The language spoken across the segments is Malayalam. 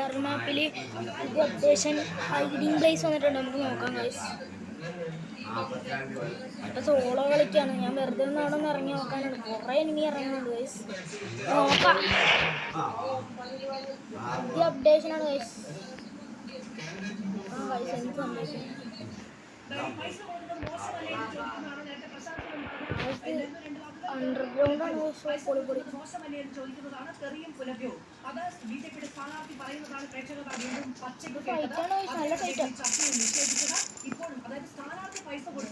AR മാപ്പിൽ അപ്ഡേഷൻ ഹൈഡിങ് പ്ലേസ് വന്നിട്ടുണ്ട്. നമുക്ക് നോക്കാം ഗൈസ്. ഇപ്പോൾ സോളോ കളിക്കാണ്. ഞാൻ വെറുതെ ഒന്ന് അവിടെ നിന്ന് ഇറങ്ങി നോക്കാനാണ്. കുറേ എനിമി ഇറങ്ങുന്നുണ്ട് ഗൈസ്. നോക്കാം. പുതിയ അപ്ഡേഷനാണ് ഗൈസ്. ഗൈസ് എന്ത് സംഭവിക്കും? അണ്ടർഗ്രൗണ്ട് ആണ് പൊളി. ഫൈറ്റാണ്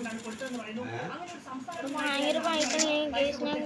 നല്ല ഫൈറ്റ്. ഭയങ്കര ഫൈറ്റാണ് ഗൈസ്. ഞാൻ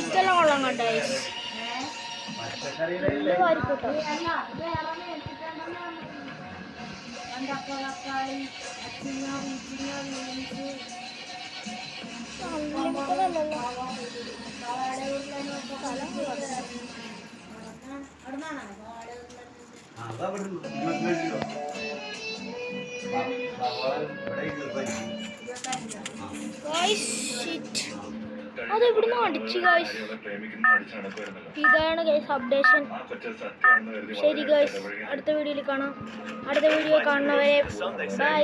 ഇതെല്ലാം കൊള്ളാം കേട്ടോ. അത് ഇവിടുന്ന് അടിച്ചു ഗൈസ്. ഇതാണ് ഗൈസ് അപ്ഡേഷൻ. ശരി ഗൈസ്, അടുത്ത വീഡിയോയിൽ കാണാം. അടുത്ത വീഡിയോ കാണുന്നവരെ ബൈ.